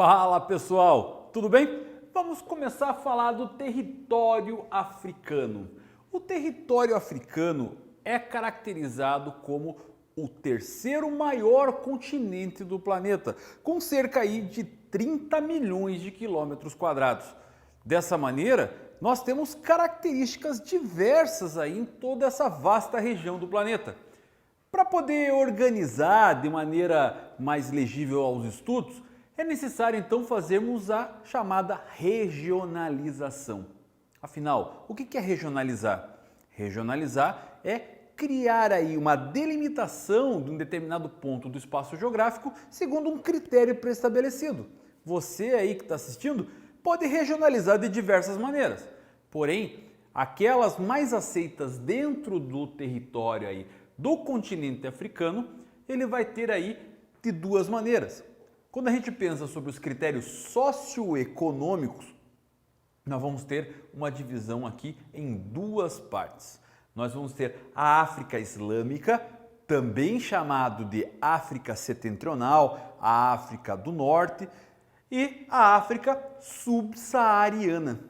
Fala pessoal, tudo bem? Vamos começar a falar do território africano. O território africano é caracterizado como o terceiro maior continente do planeta, com cerca aí de 30 milhões de quilômetros quadrados. Dessa maneira, nós temos características diversas aí em toda essa vasta região do planeta. Para poder organizar de maneira mais legível aos estudos, é necessário então fazermos a chamada regionalização. Afinal, o que é regionalizar? Regionalizar é criar aí uma delimitação de um determinado ponto do espaço geográfico segundo um critério pré-estabelecido. Você aí que está assistindo pode regionalizar de diversas maneiras, porém, aquelas mais aceitas dentro do território aí do continente africano, ele vai ter aí de duas maneiras. Quando a gente pensa sobre os critérios socioeconômicos, nós vamos ter uma divisão aqui em duas partes. Nós vamos ter a África Islâmica, também chamado de África Setentrional, a África do Norte e a África Subsaariana.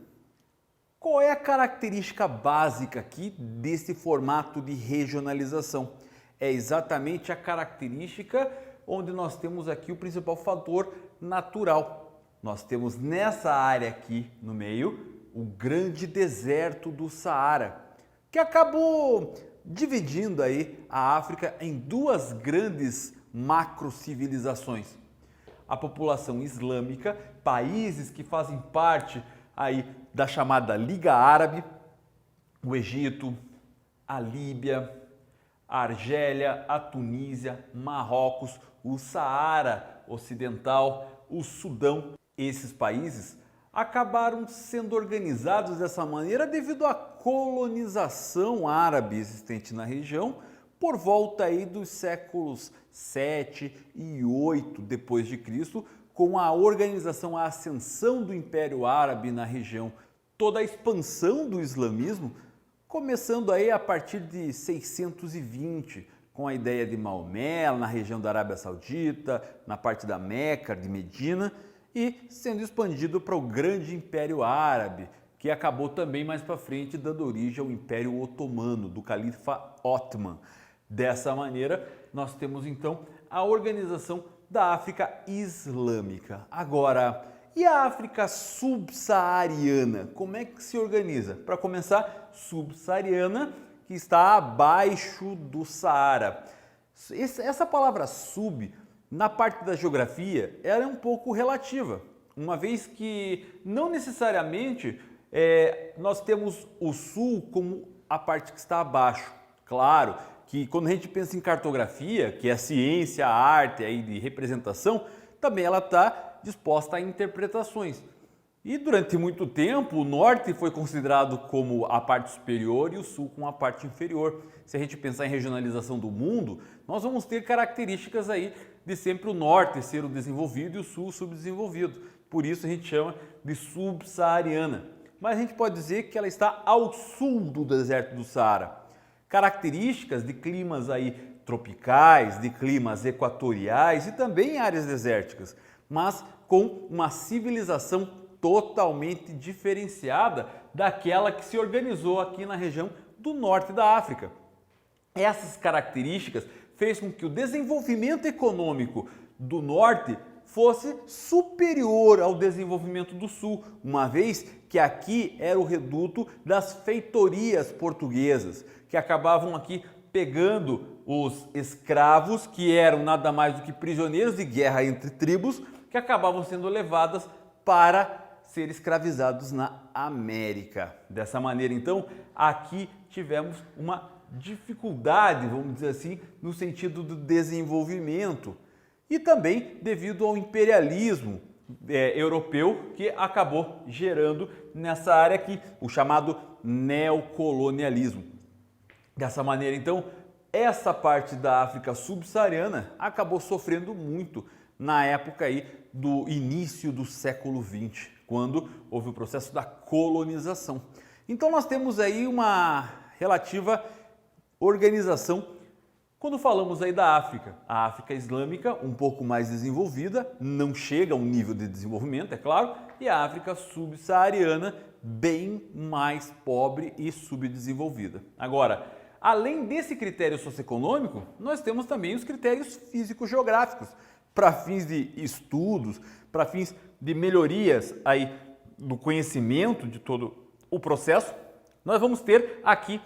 Qual é a característica básica aqui desse formato de regionalização? É exatamente a característica onde nós temos aqui o principal fator natural. Nós temos nessa área aqui no meio o grande deserto do Saara, que acabou dividindo aí a África em duas grandes macrocivilizações. A população islâmica, países que fazem parte aí da chamada Liga Árabe, o Egito, a Líbia, a Argélia, a Tunísia, Marrocos, o Saara Ocidental, o Sudão. Esses países acabaram sendo organizados dessa maneira devido à colonização árabe existente na região por volta aí dos séculos 7 e 8 depois de Cristo, com a organização, a ascensão do Império Árabe na região, toda a expansão do islamismo, começando aí a partir de 620, com a ideia de Maomé, na região da Arábia Saudita, na parte da Meca, de Medina, e sendo expandido para o grande Império Árabe, que acabou também mais para frente dando origem ao Império Otomano, do Califa Ottoman. Dessa maneira, nós temos então a organização da África Islâmica. Agora, e a África subsaariana? Como é que se organiza? Para começar, subsaariana, que está abaixo do Saara. Essa palavra sub, na parte da geografia, ela é um pouco relativa, uma vez que não necessariamente nós temos o sul como a parte que está abaixo. Claro que quando a gente pensa em cartografia, que é a ciência, a arte aí de representação, também ela está disposta a interpretações. E durante muito tempo o norte foi considerado como a parte superior e o sul como a parte inferior. Se a gente pensar em regionalização do mundo, nós vamos ter características aí de sempre o norte ser o desenvolvido e o sul subdesenvolvido. Por isso a gente chama de subsaariana. Mas a gente pode dizer que ela está ao sul do deserto do Saara. Características de climas aí tropicais, de climas equatoriais e também áreas desérticas, mas com uma civilização totalmente diferenciada daquela que se organizou aqui na região do norte da África. Essas características fez com que o desenvolvimento econômico do norte fosse superior ao desenvolvimento do sul, uma vez que aqui era o reduto das feitorias portuguesas, que acabavam aqui pegando os escravos, que eram nada mais do que prisioneiros de guerra entre tribos, que acabavam sendo levadas para ser escravizados na América. Dessa maneira, então, aqui tivemos uma dificuldade, vamos dizer assim, no sentido do desenvolvimento e também devido ao imperialismo europeu que acabou gerando nessa área aqui, o chamado neocolonialismo. Dessa maneira, então, essa parte da África subsaariana acabou sofrendo muito na época aí do início do século XX, quando houve o processo da colonização. Então nós temos aí uma relativa organização Quando falamos aí da África, a África Islâmica um pouco mais desenvolvida, não chega a um nível de desenvolvimento, é claro, e a África Subsaariana bem mais pobre e subdesenvolvida. Agora, além desse critério socioeconômico, nós temos também os critérios físico-geográficos, para fins de estudos, para fins de melhorias aí do conhecimento de todo o processo. Nós vamos ter aqui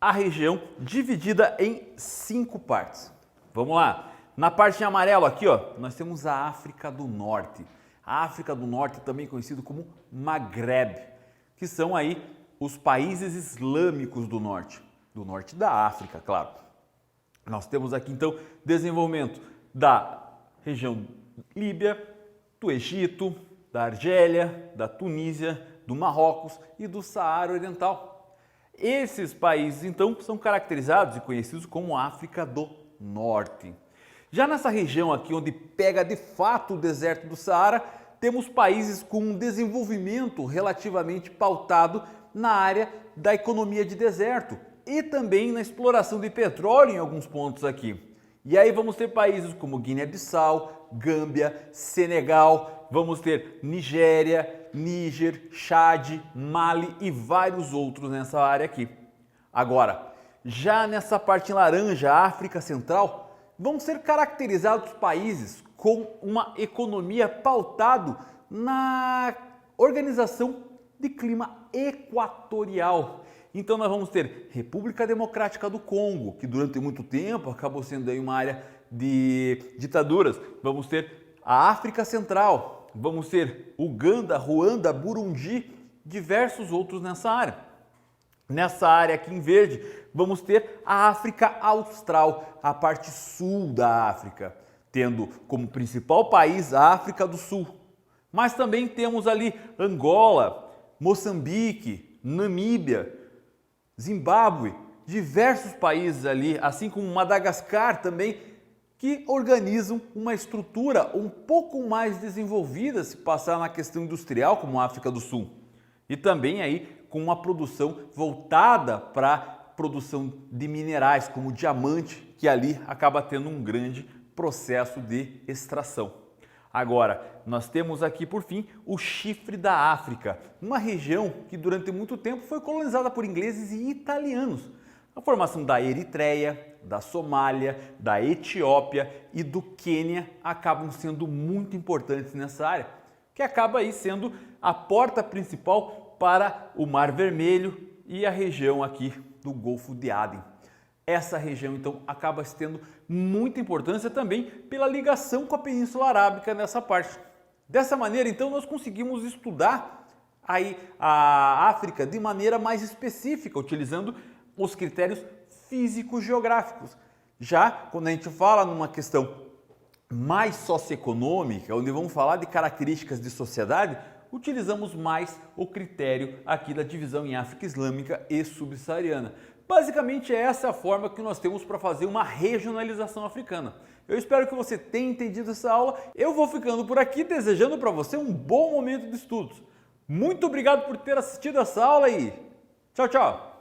a região dividida em 5 partes. Vamos lá. Na parte em amarelo aqui, ó, nós temos a África do Norte. A África do Norte, também conhecido como Maghreb, que são aí os países islâmicos do norte da África, claro. Nós temos aqui então desenvolvimento da região Líbia, do Egito, da Argélia, da Tunísia, do Marrocos e do Saara Oriental. Esses países, então, são caracterizados e conhecidos como África do Norte. Já nessa região aqui, onde pega de fato o deserto do Saara, temos países com um desenvolvimento relativamente pautado na área da economia de deserto e também na exploração de petróleo em alguns pontos aqui. E aí vamos ter países como Guiné-Bissau, Gâmbia, Senegal, vamos ter Nigéria, Níger, Chad, Mali e vários outros nessa área aqui. Agora, já nessa parte em laranja, África Central, vão ser caracterizados países com uma economia pautado na organização de clima equatorial. Então nós vamos ter República Democrática do Congo, que durante muito tempo acabou sendo aí uma área de ditaduras. Vamos ter a África Central, vamos ter Uganda, Ruanda, Burundi, diversos outros nessa área. Nessa área aqui em verde, vamos ter a África Austral, a parte sul da África, tendo como principal país a África do Sul. Mas também temos ali Angola, Moçambique, Namíbia, Zimbábue, diversos países ali, assim como Madagascar também, que organizam uma estrutura um pouco mais desenvolvida se passar na questão industrial, como a África do Sul. E também aí com uma produção voltada para a produção de minerais, como o diamante, que ali acaba tendo um grande processo de extração. Agora, nós temos aqui, por fim, o Chifre da África, uma região que durante muito tempo foi colonizada por ingleses e italianos. A formação da Eritreia, da Somália, da Etiópia e do Quênia acabam sendo muito importantes nessa área, que acaba aí sendo a porta principal para o Mar Vermelho e a região aqui do Golfo de Aden. Essa região, então, acaba tendo muita importância também pela ligação com a Península Arábica nessa parte. Dessa maneira, então, nós conseguimos estudar aí a África de maneira mais específica, utilizando os critérios físico-geográficos. Já quando a gente fala numa questão mais socioeconômica, onde vamos falar de características de sociedade, utilizamos mais o critério aqui da divisão em África Islâmica e Subsaariana. Basicamente, essa é a forma que nós temos para fazer uma regionalização africana. Eu espero que você tenha entendido essa aula. Eu vou ficando por aqui desejando para você um bom momento de estudos. Muito obrigado por ter assistido essa aula e tchau, tchau!